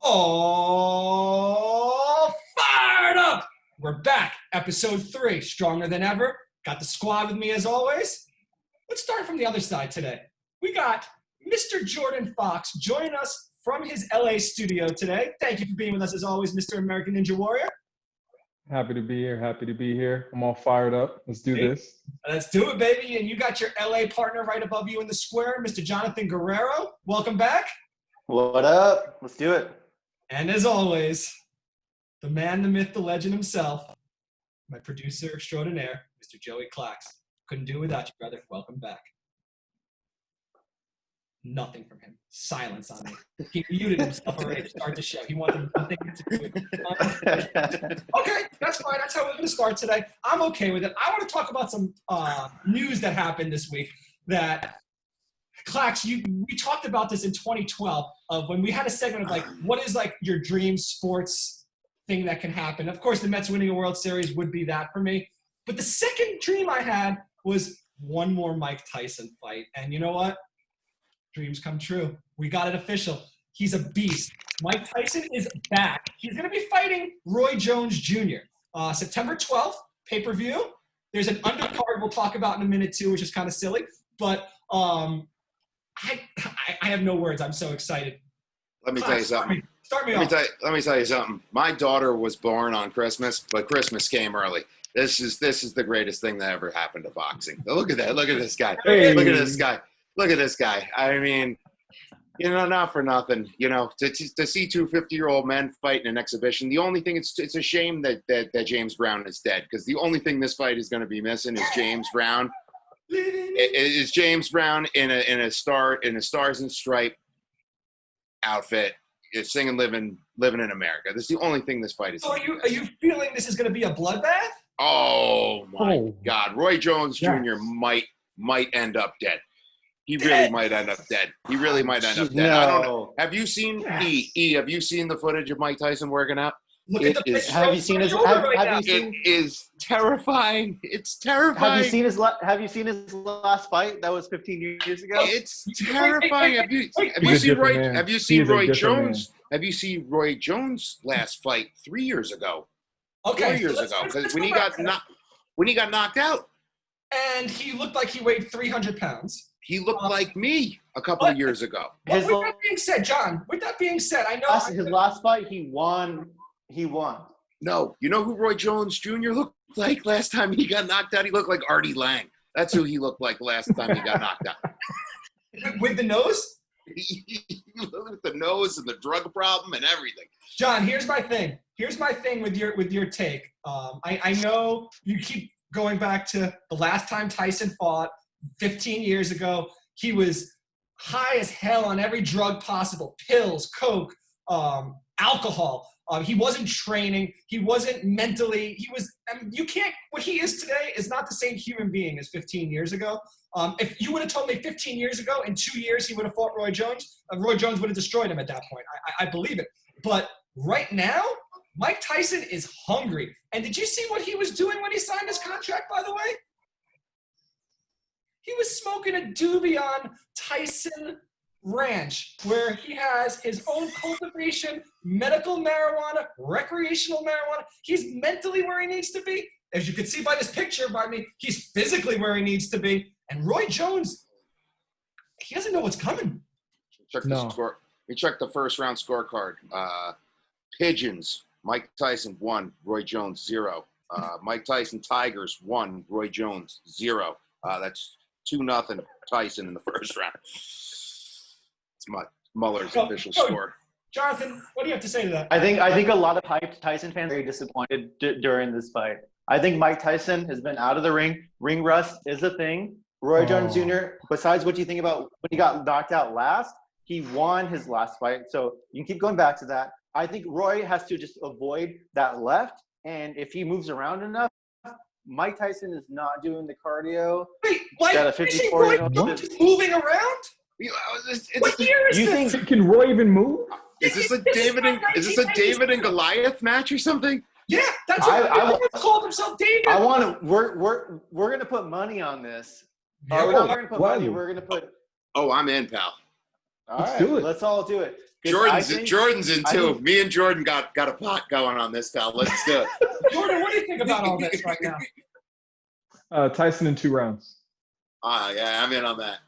Oh, fired up! We're back, episode 3, stronger than ever. Got the squad with me as always. Let's start from the other side today. We got Mr. Jordan Fox joining us from his LA studio today. Thank you for being with us as always, Mr. American Ninja Warrior. Happy to be here. I'm all fired up. Let's do this. Let's do it, baby. And you got your LA partner right above you in the square, Mr. Jonathan Guerrero. Welcome back. What up? Let's do it. And as always, the man, the myth, the legend himself, my producer extraordinaire, Mr. Joey Klacks. Couldn't do it without you, brother. Welcome back. Nothing from him. Silence on me. He muted himself already to start the show. He wanted nothing to do with it. Okay, that's fine. That's how we're going to start today. I'm okay with it. I want to talk about some news that happened this week that Klacks, we talked about this in 2012 of when we had a segment of like, what is like your dream sports thing that can happen? Of course, the Mets winning a World Series would be that for me. But the second dream I had was one more Mike Tyson fight. And you know what? Dreams come true. We got it official. He's a beast. Mike Tyson is back. He's going to be fighting Roy Jones Jr. September 12th, pay-per-view. There's an undercard we'll talk about in a minute too, which is kind of silly. But I have no words. I'm so excited. Let me tell you something. Start me off. Let me tell you something. My daughter was born on Christmas, but Christmas came early. This is the greatest thing that ever happened to boxing. Look at that. Look at this guy. Hey. Look at this guy. Look at this guy. I mean, you know, not for nothing. You know, to see two 50-year-old men fight in an exhibition, the only thing it's a shame that James Brown is dead, because the only thing this fight is going to be missing is James Brown. Is James Brown in a Stars and Stripe outfit, is singing "Living in America." This is the only thing this fight is. So are you feeling this is going to be a bloodbath? Oh my God! Roy Jones Jr. might end up dead. He really might end up dead. He really might end up dead. No. I don't know. Have you seen Have you seen the footage of Mike Tyson working out? Look at the picture. Have you seen his? It is terrifying. It's terrifying. Have you seen his last fight? That was 15 years ago. It's terrifying. Have you seen Roy Jones? Have you seen Roy Jones' last fight 3 years ago? Okay, 4 years ago, because when he got knocked out, and he looked like he weighed 300 pounds. he looked like me a couple of years ago. But with that being said, John, I know his last fight, he won. No, you know who Roy Jones Jr. looked like last time he got knocked out? He looked like Artie Lang. That's who he looked like last time he got knocked out. With the nose? With the nose and the drug problem and everything. John, here's my thing. With your take. I know you keep going back to the last time Tyson fought 15 years ago. He was high as hell on every drug possible: pills, coke, alcohol. He wasn't training. He wasn't mentally. What he is today is not the same human being as 15 years ago. If you would have told me 15 years ago, in 2 years, he would have fought Roy Jones, Roy Jones would have destroyed him at that point. I believe it. But right now, Mike Tyson is hungry. And did you see what he was doing when he signed his contract, by the way? He was smoking a doobie on Tyson Ranch, where he has his own cultivation, medical marijuana, recreational marijuana. He's mentally where he needs to be. As you can see by this picture by me, he's physically where he needs to be. And Roy Jones, he doesn't know what's coming. Check the score. We checked the first round scorecard. Pigeons, Mike Tyson 1, Roy Jones 0. Mike Tyson Tigers 1, Roy Jones 0. That's 2-0 Tyson in the first round. It's Muller's official score. Jonathan, what do you have to say to that? I think a lot of hyped Tyson fans are very disappointed during this fight. I think Mike Tyson has been out of the ring. Ring rust is a thing. Roy Jones Jr., besides what you think about when he got knocked out last, he won his last fight. So you can keep going back to that. I think Roy has to just avoid that left. And if he moves around enough, Mike Tyson is not doing the cardio. Wait, why is Roy just moving around? What year is this? Can Roy even move? Is this a David and Goliath match or something? Yeah, that's what I called himself David. We're gonna put money on this. We're not gonna put money. We're gonna put. Oh, I'm in, pal. All right, let's all do it. Jordan's in too. Me and Jordan got a pot going on this, pal. Let's do it. Jordan, what do you think about all this right now? Tyson in 2 rounds. Yeah, I'm in on that.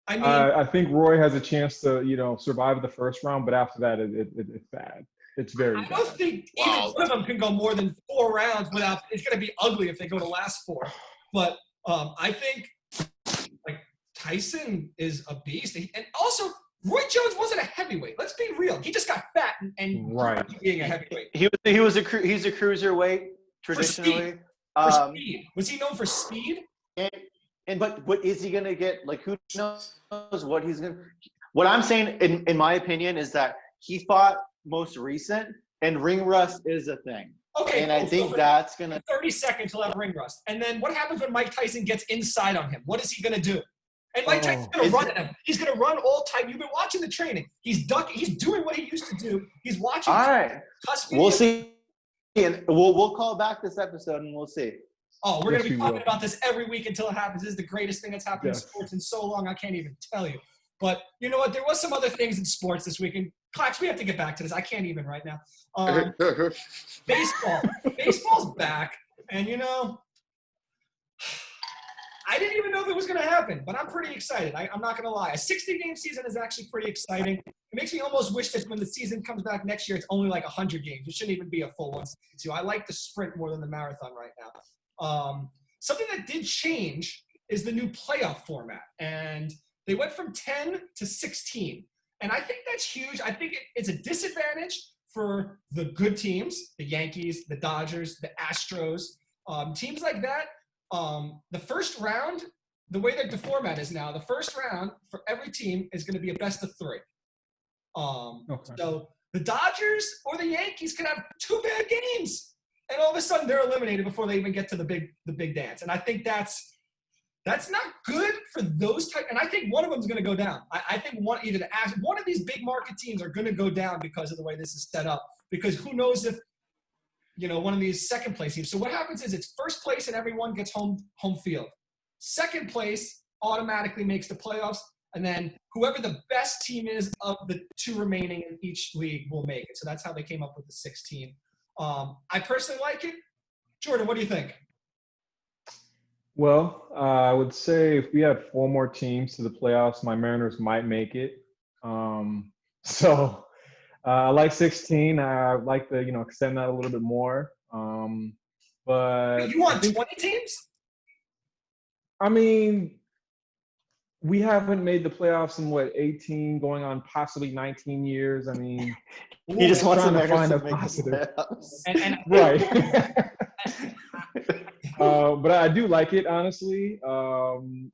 I mean, I think Roy has a chance to, survive the first round, but after that, it's bad. It's very bad. I don't think either one of them can go more than 4 rounds without. It's going to be ugly if they go to last 4. But I think like Tyson is a beast, and also Roy Jones wasn't a heavyweight. Let's be real. He just got fat and right being a heavyweight. He's a cruiserweight traditionally. For speed. Was he known for speed? But what is he gonna get? Like, who knows what he's gonna? What I'm saying, in my opinion, is that he fought most recent, and ring rust is a thing. Okay, and I think that's gonna. 30 seconds he'll have ring rust, and then what happens when Mike Tyson gets inside on him? What is he gonna do? And Mike Tyson's gonna run at him. He's gonna run all time. You've been watching the training. He's ducking. He's doing what he used to do. He's watching. All right, we'll see, and we'll call back this episode, and we'll see. Oh, we're going to be talking about this every week until it happens. This is the greatest thing that's happened in sports in so long, I can't even tell you. But you know what? There was some other things in sports this week. And Klacks, we have to get back to this. I can't even right now. Baseball. Baseball's back. And, I didn't even know that was going to happen. But I'm pretty excited. I'm not going to lie. A 60-game season is actually pretty exciting. It makes me almost wish that when the season comes back next year, it's only like 100 games. It shouldn't even be a full 162. I like the sprint more than the marathon right now. Something that did change is the new playoff format, and they went from 10 to 16, and I think that's huge. I think it's a disadvantage for the good teams, the Yankees, the Dodgers, the Astros, teams like that. The first round, the way that the format is now, the first round for every team is going to be a best of 3. So the Dodgers or the Yankees could have 2 bad games. And all of a sudden, they're eliminated before they even get to the big dance. And I think that's not good for those type. And I think one of them is going to go down. I think one of these big market teams are going to go down because of the way this is set up. Because who knows if one of these second place teams. So what happens is it's first place and everyone gets home field. Second place automatically makes the playoffs, and then whoever the best team is of the 2 remaining in each league will make it. So that's how they came up with the 16. I personally like it. Jordan, what do you think? Well, I would say if we had 4 more teams to the playoffs, my Mariners might make it. So I like 16. I like to, extend that a little bit more. But you want 20 teams? I mean, we haven't made the playoffs in 18, going on possibly 19 years. I mean, he just wants to find a positive. Right. But I do like it, honestly,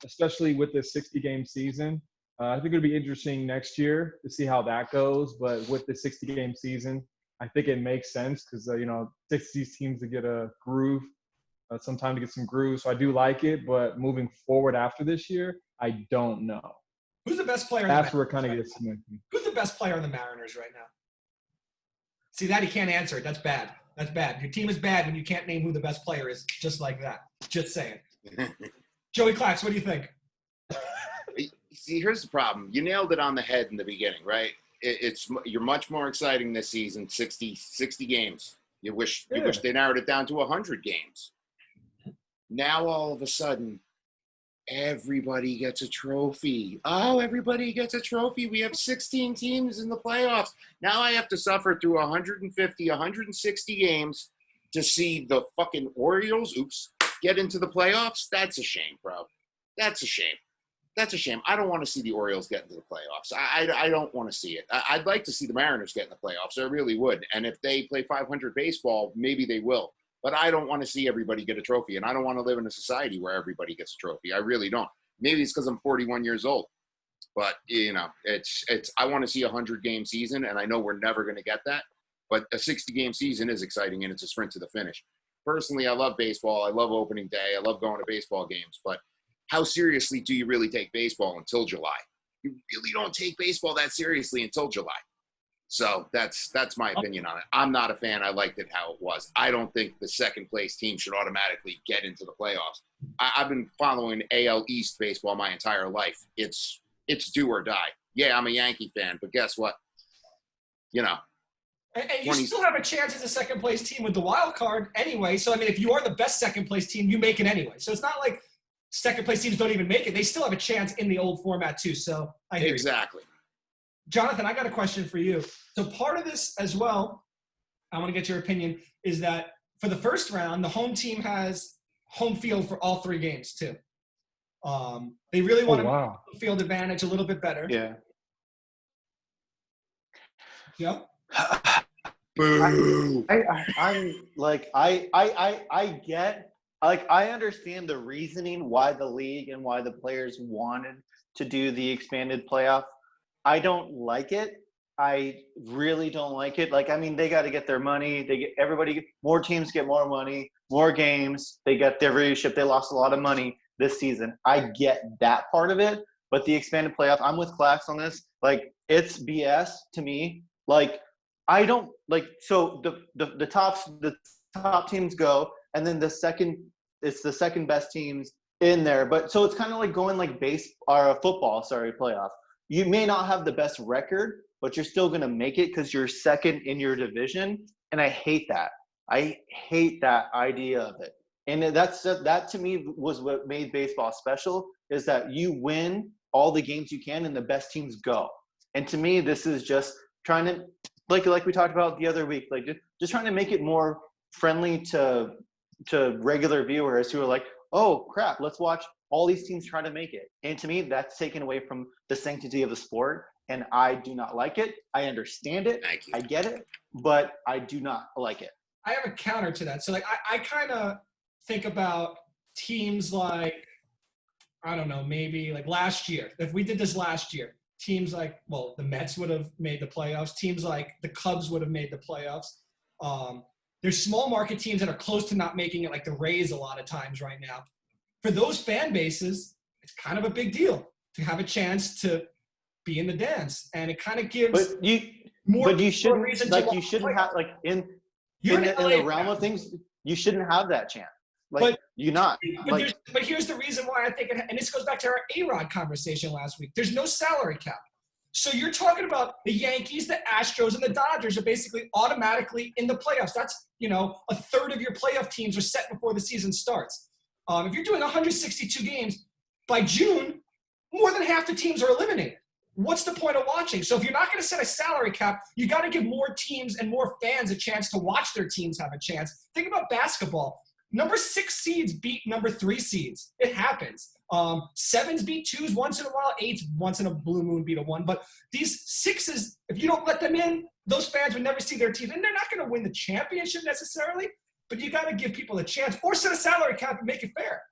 especially with the 60-game season. I think it'll be interesting next year to see how that goes. But with the 60-game season, I think it makes sense because, 60 teams to get a groove, some time to get some grooves. So I do like it. But moving forward after this year, I don't know. Who's the best player? That's where it kind of gets to. Who's the best player on the Mariners right now? See that he can't answer it. That's bad. That's bad. Your team is bad when you can't name who the best player is. Just like that. Just saying. Joey Klacks, what do you think? See, here's the problem. You nailed it on the head in the beginning, right? You're much more exciting this season. 60 games. You wish they narrowed it down to 100 games. Now all of a sudden, everybody gets a trophy. Oh, everybody gets a trophy. We have 16 teams in the playoffs. Now I have to suffer through 150, 160 games to see the fucking Orioles, get into the playoffs. That's a shame, bro. That's a shame. That's a shame. I don't want to see the Orioles get into the playoffs. I don't want to see it. I'd like to see the Mariners get in the playoffs. I really would. And if they play 500 baseball, maybe they will. But I don't want to see everybody get a trophy, and I don't want to live in a society where everybody gets a trophy. I really don't. Maybe it's because I'm 41 years old, but it's. I want to see a 100-game season, and I know we're never going to get that. But a 60-game season is exciting, and it's a sprint to the finish. Personally, I love baseball. I love opening day. I love going to baseball games. But how seriously do you really take baseball until July? You really don't take baseball that seriously until July. So that's my opinion on it. I'm not a fan. I liked it how it was. I don't think the second place team should automatically get into the playoffs. I've been following AL East baseball my entire life. It's do or die. Yeah, I'm a Yankee fan, but guess what? you know, And you 20 still have a chance as a second place team with the wild card anyway. So, I mean, if you are the best second place team, you make it anyway. So it's not like second place teams don't even make it. They still have a chance in the old format too. So I hear exactly. you. Jonathan, I got a question for you. So part of this as well, I want to get your opinion, is that for the first round, the home team has home field for all 3 games too. They really want to make the field advantage a little bit better. Yeah. Yeah. Boo. I understand the reasoning why the league and why the players wanted to do the expanded playoff. I don't like it. I really don't like it. Like, I mean, they got to get their money. More teams get more money, more games. They got their viewership. They lost a lot of money this season. I get that part of it, but the expanded playoff, I'm with Klacks on this. Like, it's BS to me. Like, I don't like. So the top teams go, and then it's the second best teams in there. But so it's kind of like going like football. Sorry, playoff. You may not have the best record, but you're still going to make it because you're second in your division. And I hate that. I hate that idea of it. And that to me was what made baseball special, is that you win all the games you can and the best teams go. And to me, this is just trying to, like we talked about the other week, like just trying to make it more friendly to regular viewers who are like, oh crap, let's watch all these teams try to make it. And to me, that's taken away from the sanctity of the sport. And I do not like it. I understand it. Thank you. I get it, but I do not like it. I have a counter to that. So, like, I kind of think about teams like, I don't know, maybe like last year. If we did this last year, teams like, well, the Mets would have made the playoffs. Teams like the Cubs would have made the playoffs. There's small market teams that are close to not making it, like the Rays a lot of times right now. For those fan bases, it's kind of a big deal to have a chance to be in the dance. And it kind of gives you shouldn't, like, you shouldn't have, like, in the realm of things, you shouldn't have that chance. Like, But here's the reason why I think and this goes back to our A-Rod conversation last week. There's no salary cap. So you're talking about the Yankees, the Astros, and the Dodgers are basically automatically in the playoffs. That's, a third of your playoff teams are set before the season starts. If you're doing 162 games, by June, more than half the teams are eliminated. What's the point of watching? So if you're not going to set a salary cap, you got to give more teams and more fans a chance to watch their teams have a chance. Think about basketball. Number 6 seeds beat number 3 seeds. It happens. 7s beat 2s once in a while. 8s once in a blue moon beat a 1. But these 6s, if you don't let them in, those fans would never see their team. And they're not going to win the championship necessarily, but you got to give people a chance, or set a salary cap and make it fair.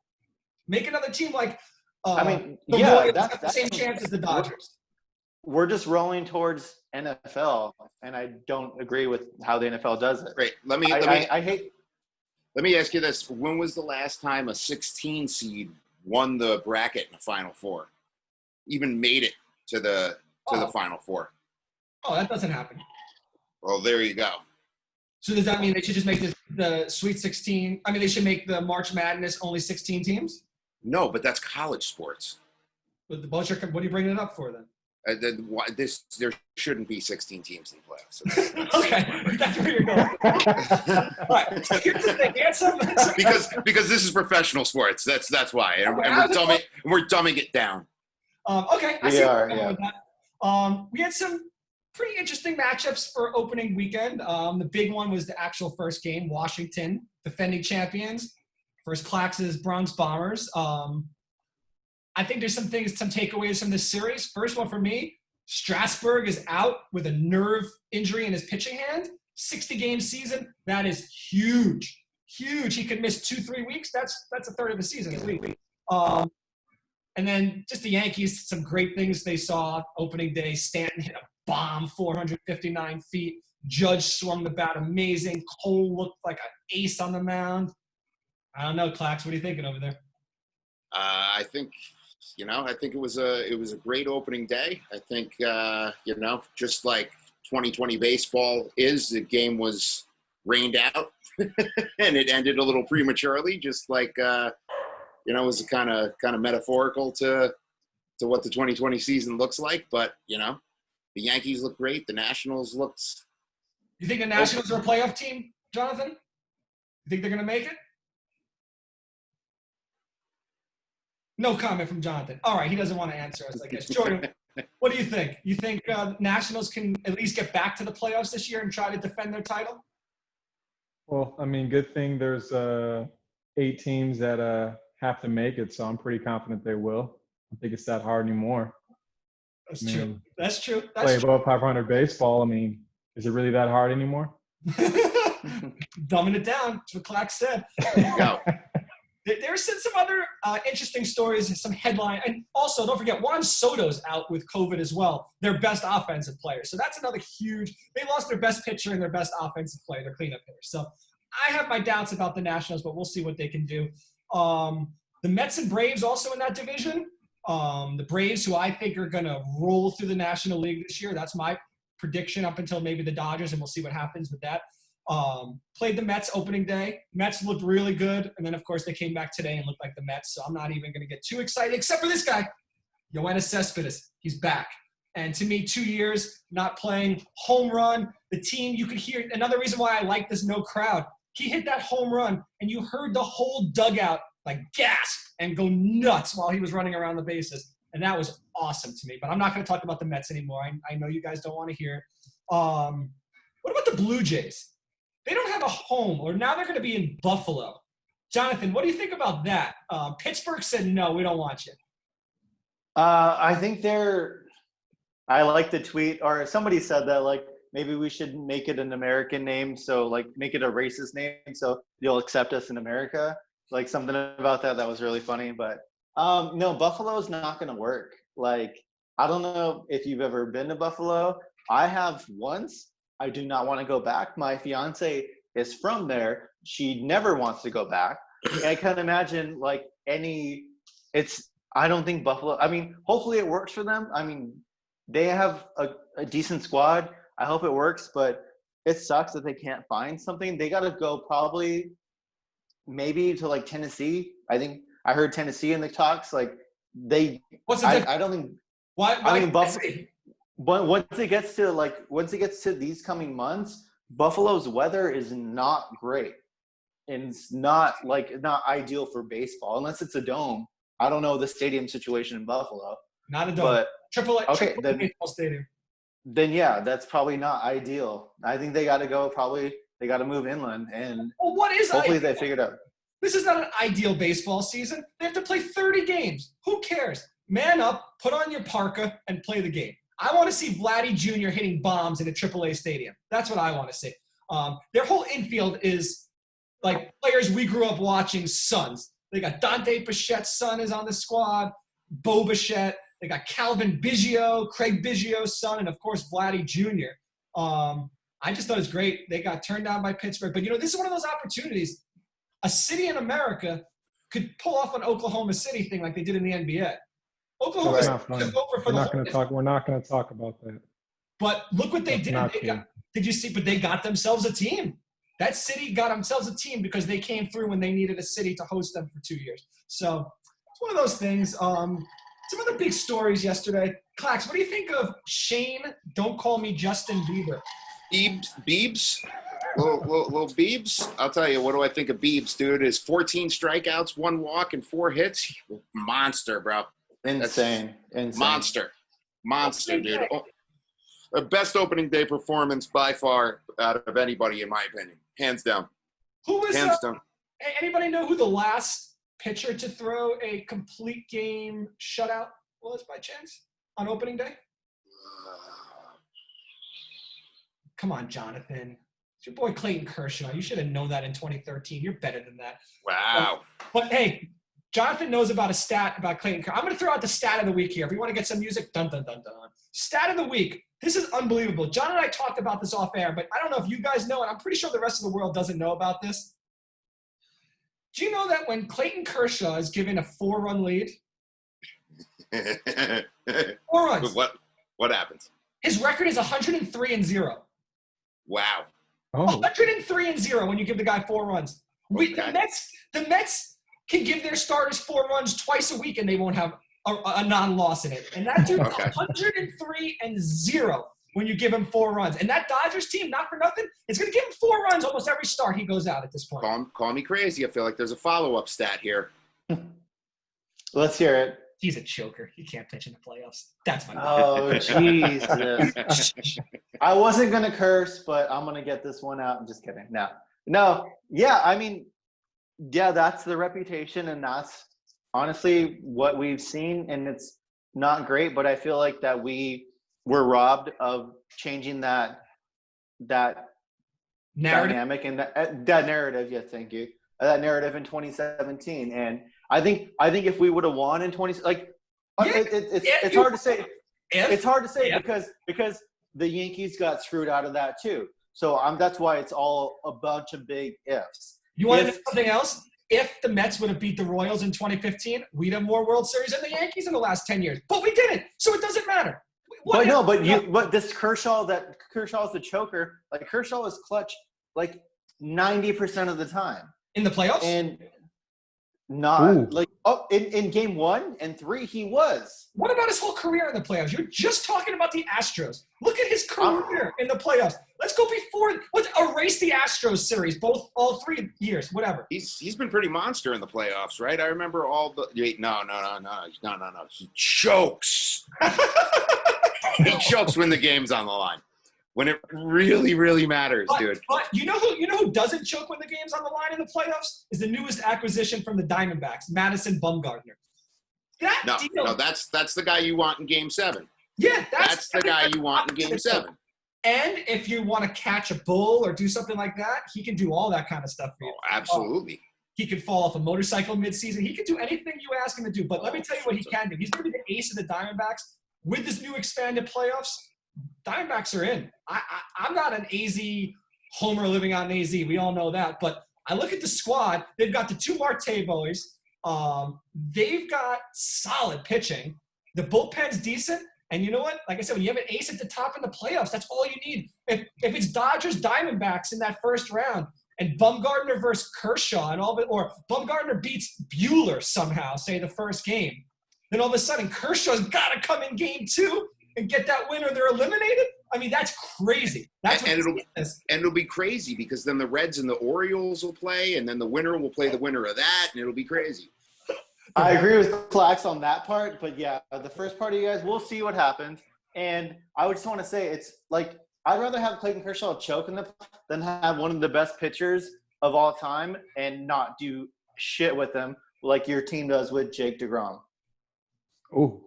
Make another team like the Royals have the same chance as the Dodgers. We're just rolling towards NFL, and I don't agree with how the NFL does it. Great. Let me ask you this. When was the last time a 16 seed won the bracket in the Final Four? Even made it to the Final Four? Oh, that doesn't happen. Well, there you go. So does that mean they should just make the Sweet 16? I mean, they should make the March Madness only 16 teams? No, but that's college sports. But what are you bringing it up for then? There shouldn't be 16 teams in the playoffs. Okay, that's where you're going. All right, so here's the thing. Because this is professional sports. That's why, and we're dumbing it down. Okay, I see where you're going with that. We had some pretty interesting matchups for opening weekend. The big one was the actual first game, Washington, defending champions, versus Klacks' Bronx Bombers. I think there's some takeaways from this series. First one for me, Strasburg is out with a nerve injury in his pitching hand. 60-game season, that is huge. Huge. He could miss 2-3 weeks. That's a third of the season at least. And then just the Yankees, some great things they saw opening day. Stanton hit a bomb 459 feet. Judge swung the bat amazing. Cole looked like an ace on the mound. I don't know, Klacks. What are you thinking over there? I think it was a great opening day. I think, just like 2020 baseball is, the game was rained out and it ended a little prematurely, just like, it was kind of metaphorical to what the 2020 season looks like. But, The Yankees look great. The Nationals looked. You think the Nationals are a playoff team, Jonathan? You think they're going to make it? No comment from Jonathan. All right, he doesn't want to answer us, I guess. Jordan, what do you think? You think Nationals can at least get back to the playoffs this year and try to defend their title? Well, I mean, good thing there's 8 teams that have to make it, so I'm pretty confident they will. I don't think it's that hard anymore. That's true. That's true. Play above 500 baseball. I mean, is it really that hard anymore? Dumbing it down. That's what Klacks said. Go. There's some other interesting stories and some headline. And also, don't forget, Juan Soto's out with COVID as well, their best offensive player. So that's another huge – they lost their best pitcher and their best offensive player, their cleanup hitter. So I have my doubts about the Nationals, but we'll see what they can do. The Mets and Braves also in that division. The Braves, who I think are going to roll through the National League this year. That's my prediction up until maybe the Dodgers, and we'll see what happens with that. Played the Mets opening day. Mets looked really good. And then, of course, they came back today and looked like the Mets. So I'm not even going to get too excited, except for this guy, Yoenis Cespedes. He's back. And to me, 2 years, not playing, home run. The team, you could hear – another reason why I like this no crowd. He hit that home run, and you heard the whole dugout, like, gasp and go nuts while he was running around the bases. And that was awesome to me. But I'm not going to talk about the Mets anymore. I know you guys don't want to hear it. What about the Blue Jays? They don't have a home, or now they're going to be in Buffalo. Jonathan, what do you think about that? Pittsburgh said, no, we don't want you. I think I like the tweet, or somebody said that, like, maybe we should make it an American name, so, like, make it a racist name so you'll accept us in America. Like, something about that was really funny. But, no, Buffalo is not going to work. Like, I don't know if you've ever been to Buffalo. I have once. I do not want to go back. My fiance is from there. She never wants to go back. And I can't imagine I don't think Buffalo, I mean, hopefully it works for them. I mean, they have a decent squad. I hope it works, but it sucks that they can't find something. They got to go probably maybe to like Tennessee. I think I heard Tennessee in the talks. Like What's the difference? I don't think, Why I mean, Buffalo. But once it gets to these coming months, Buffalo's weather is not great, and it's not ideal for baseball unless it's a dome. I don't know the stadium situation in Buffalo. Not a dome. But Triple A baseball stadium. Then yeah, that's probably not ideal. I think they got to go. They got to move inland, and hopefully they figure it out. This is not an ideal baseball season. They have to play 30 games. Who cares? Man up, put on your parka, and play the game. I want to see Vladdy Jr. hitting bombs in a AAA stadium. That's what I want to see. Their whole infield is like players we grew up watching sons. They got Dante Bichette's son is on the squad, Bo Bichette. They got Calvin Biggio, Craig Biggio's son, and, of course, Vladdy Jr. I just thought it was great. They got turned down by Pittsburgh. But, this is one of those opportunities. A city in America could pull off an Oklahoma City thing like they did in the NBA. Oklahoma City took over for We're not going to talk about that. But look what they did. Did you see? But they got themselves a team. That city got themselves a team because they came through when they needed a city to host them for 2 years. So it's one of those things. Some other big stories yesterday. Klacks, what do you think of Shane, don't call me Justin Bieber? Biebs? Little Biebs? I'll tell you, what do I think of Biebs, dude? Is 14 strikeouts, 1 walk, and 4 hits. Monster, bro. Insane. Monster, dude. The best opening day performance by far out of anybody, in my opinion. Hands down. Who was Hands down. Anybody know who the last pitcher to throw a complete game shutout was by chance on opening day? Come on, Jonathan. It's your boy Clayton Kershaw. You should have known that in 2013. You're better than that. Wow. But hey, Jonathan knows about a stat about Clayton Kershaw. I'm going to throw out the stat of the week here. If you want to get some music, dun, dun, dun, dun. Stat of the week. This is unbelievable. John and I talked about this off air, but I don't know if you guys know, and I'm pretty sure the rest of the world doesn't know about this. Do you know that when Clayton Kershaw is given a 4-run lead, 4 runs. What happens? His record is 103-0. Wow. Oh. 103-0 when you give the guy 4 runs. Okay. The Mets can give their starters 4 runs twice a week, and they won't have a non-loss in it. And that dude's Okay. 103-0 when you give him 4 runs. And that Dodgers team, not for nothing, is going to give him 4 runs almost every start he goes out at this point. Call me crazy. I feel like there's a follow-up stat here. Let's hear it. He's a choker. He can't pitch in the playoffs. That's my Oh, Jesus. I wasn't going to curse, but I'm going to get this one out. I'm just kidding. No. Yeah, I mean, yeah, that's the reputation, and that's honestly what we've seen, and it's not great, but I feel like that we were robbed of changing that narrative. dynamic and that narrative. Yes, thank you. That narrative in 2017, and I think if we would have won in 20, it's hard to say. It's hard to say because the Yankees got screwed out of that too. So that's why it's all a bunch of big ifs. You want to know something else? If the Mets would have beat the Royals in 2015, we'd have more World Series than the Yankees in the last 10 years. But we didn't, so it doesn't matter. But this Kershaw's the choker. Like Kershaw is clutch like 90% of the time in the playoffs. And not in game 1 and 3 he was. What about his whole career in the playoffs? You're just talking about the Astros. Look at his career in the playoffs. Let's go before. Let's erase the Astros series, all 3 years, whatever. He's been pretty monster in the playoffs, right? I remember all the no. He chokes. He chokes when the game's on the line. When it really, really matters, dude. But you know who doesn't choke when the game's on the line in the playoffs? Is the newest acquisition from the Diamondbacks, Madison Bumgarner. No, that's the guy you want in Game 7. Yeah, that's the guy you want in Game 7. And if you want to catch a bull or do something like that, he can do all that kind of stuff for you. Oh, absolutely. He could fall off a motorcycle midseason. He could do anything you ask him to do. But let me tell you what he can do. He's going to be the ace of the Diamondbacks. With this new expanded playoffs, Diamondbacks are in. I'm not an AZ homer living on AZ. We all know that. But I look at the squad. They've got the 2 Marte boys. They've got solid pitching. The bullpen's decent. And you know what? Like I said, when you have an ace at the top in the playoffs, that's all you need. If it's Dodgers Diamondbacks in that first round and Bumgarner versus Kershaw and all of it, or Bumgarner beats Buehler somehow, say the first game, then all of a sudden Kershaw's got to come in game 2 and get that win or they're eliminated. I mean, that's crazy. It'll be crazy because then the Reds and the Orioles will play, and then the winner will play the winner of that, and it'll be crazy. I agree with Klacks on that part, but yeah, the first part of you guys, we'll see what happens. And I would just want to say, it's like I'd rather have Clayton Kershaw choke than have one of the best pitchers of all time and not do shit with them like your team does with Jake DeGrom. Oh,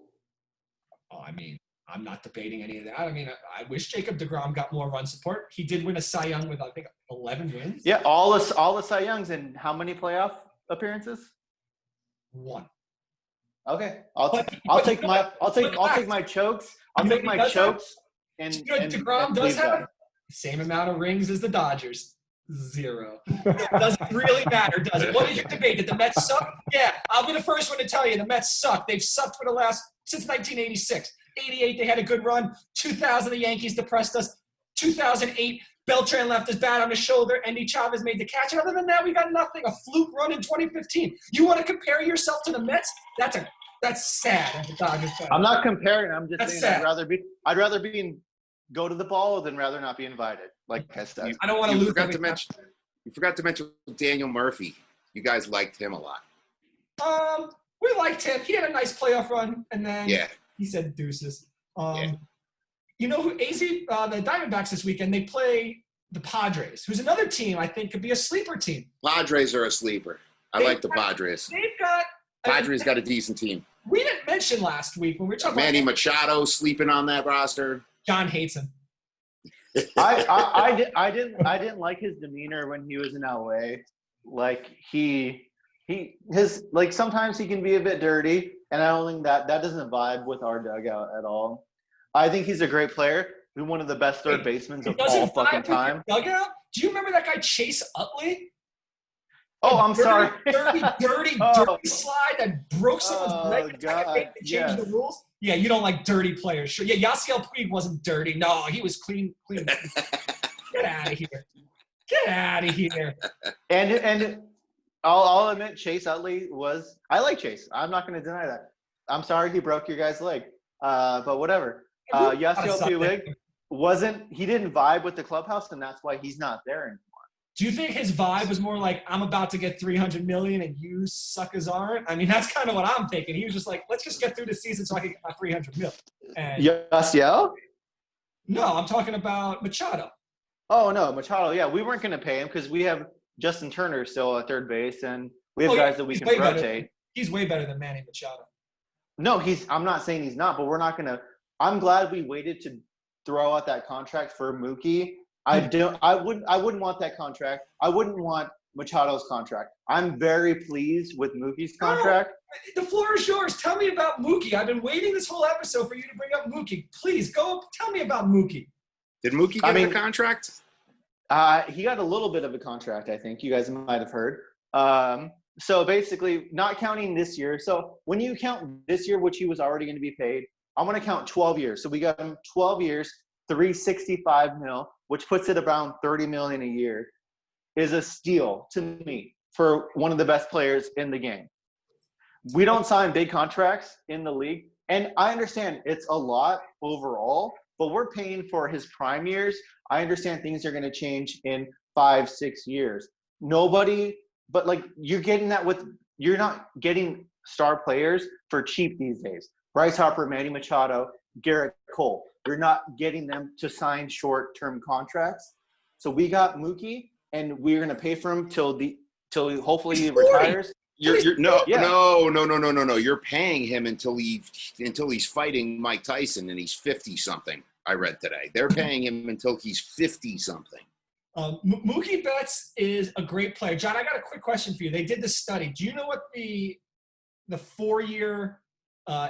I mean, I'm not debating any of that. I mean, I wish Jacob DeGrom got more run support. He did win a Cy Young with, I think, 11 wins. Yeah, all the Cy Youngs, and how many playoff appearances? 1. Okay, I'll take my chokes. I'll take my chokes. And DeGrom does have the same amount of rings as the Dodgers. 0. It doesn't really matter, does it? What is your debate? Did the Mets suck? Yeah, I'll be the first one to tell you the Mets suck. They've sucked since 1986. 88, they had a good run. 2000, the Yankees depressed us. 2008, Beltran left his bat on his shoulder. Andy Chavez made the catch. And other than that, we got nothing. A fluke run in 2015. You want to compare yourself to the Mets? That's sad as a Dodgers fan. I'm not comparing. I'm just saying sad. I'd rather go to the ball than rather not be invited. Like I said. I don't want to lose. You forgot to mention Daniel Murphy. You guys liked him a lot. We liked him. He had a nice playoff run, and then he said deuces. You know who the Diamondbacks this weekend, they play the Padres, who's another team I think could be a sleeper team. Padres are a sleeper. I like the Padres. Padres got a decent team. We didn't mention last week when we were talking Manny about Machado sleeping on that roster. John hates him. I didn't like his demeanor when he was in LA. Like sometimes he can be a bit dirty, and I don't think that doesn't vibe with our dugout at all. I think he's a great player. He's one of the best third basemen of all fucking time. Dugout? Do you remember that guy Chase Utley? Oh, I'm sorry. Dirty slide that broke someone's leg. God, to change the rules. Yeah, you don't like dirty players. Sure. Yeah, Yasiel Puig wasn't dirty. No, he was clean. Get out of here. Get out of here. And I'll admit Chase Utley was – I like Chase. I'm not going to deny that. I'm sorry he broke your guy's leg. But whatever. Gotta Yasiel suck Puig he didn't vibe with the clubhouse, and that's why he's not there anymore. Do you think his vibe was more like, I'm about to get $300 million and you suckers aren't? I mean, that's kind of what I'm thinking. He was just like, let's just get through the season so I can get my $300 million. And Yasiel? no, I'm talking about Machado. Oh, no, Machado. Yeah, we weren't going to pay him because we have Justin Turner still at third base, and we have guys that we can rotate. He's way better than Manny Machado. No, I'm not saying he's not, but we're not going to – I'm glad we waited to throw out that contract for Mookie. I wouldn't want that contract. I wouldn't want Machado's contract. I'm very pleased with Mookie's contract. No, the floor is yours. Tell me about Mookie. I've been waiting this whole episode for you to bring up Mookie. Please, go tell me about Mookie. Did Mookie get a contract? He got a little bit of a contract, I think. You guys might have heard. So basically, not counting this year. So when you count this year, which he was already going to be paid, I'm going to count 12 years. So we got him 12 years, $365 million, which puts it around $30 million a year, is a steal to me for one of the best players in the game. We don't sign big contracts in the league, and I understand it's a lot overall, but we're paying for his prime years. I understand things are going to change in 5-6 years. But like you're not getting star players for cheap these days. Bryce Harper, Manny Machado, Garrett Cole. You're not getting them to sign short-term contracts. So we got Mookie, and we're going to pay for him till hopefully he retires. No. You're paying him until he's fighting Mike Tyson, and he's 50-something. I read today. They're paying him until he's 50-something. Mookie Betts is a great player. John, I got a quick question for you. They did this study. Do you know what the 4-year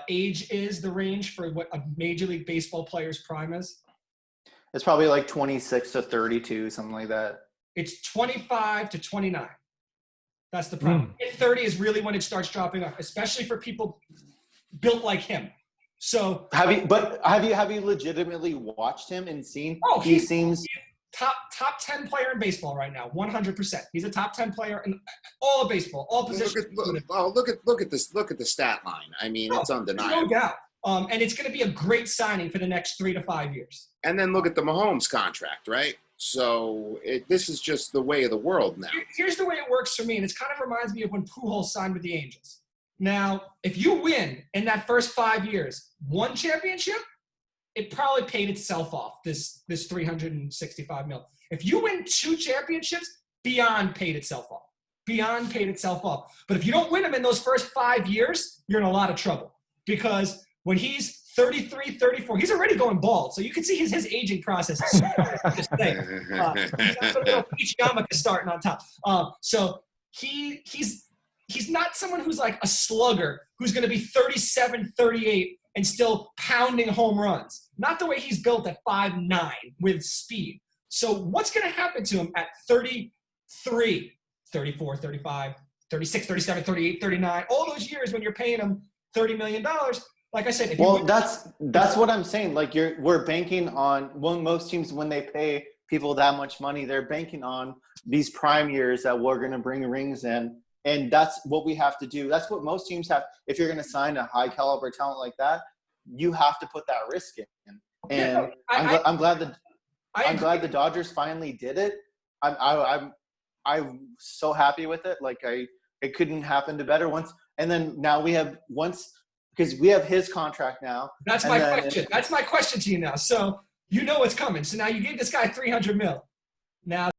age is, the range for what a Major League Baseball player's prime is? It's probably like 26 to 32, something like that. It's 25 to 29. That's the prime. 30 is really when it starts dropping off, especially for people built like him. So have you legitimately watched him and seen? Oh, he seems top 10 player in baseball right now, 100%. He's a top 10 player in all of baseball, all positions. Look at this. Look at the stat line. I mean, it's undeniable. No doubt. And it's going to be a great signing for the next 3 to 5 years. And then look at the Mahomes contract, right? So this is just the way of the world now. Here's the way it works for me, and it kind of reminds me of when Pujols signed with the Angels. Now, if you win in that first 5 years, one championship, it probably paid itself off, this $365 million. If you win 2 championships, beyond paid itself off. Beyond paid itself off. But if you don't win them in those first 5 years, you're in a lot of trouble. Because when he's 33, 34, he's already going bald. So you can see his aging process. He's not going to go starting on top. So he's not someone who's like a slugger who's going to be 37, 38 and still pounding home runs. Not the way he's built at 5'9" with speed. So what's going to happen to him at 33, 34, 35, 36, 37, 38, 39, all those years when you're paying him $30 million? Like I said, that's what I'm saying. Like we're banking on most teams, when they pay people that much money, they're banking on these prime years that we're going to bring rings in. And that's what we have to do. That's what most teams have. If you're going to sign a high caliber talent like that, you have to put that risk in. And I'm glad the Dodgers finally did it. I'm so happy with it. Like it couldn't happen to better once. And then now because we have his contract now. That's my question. That's my question to you now. So you know what's coming. So now you gave this guy $300 million. Now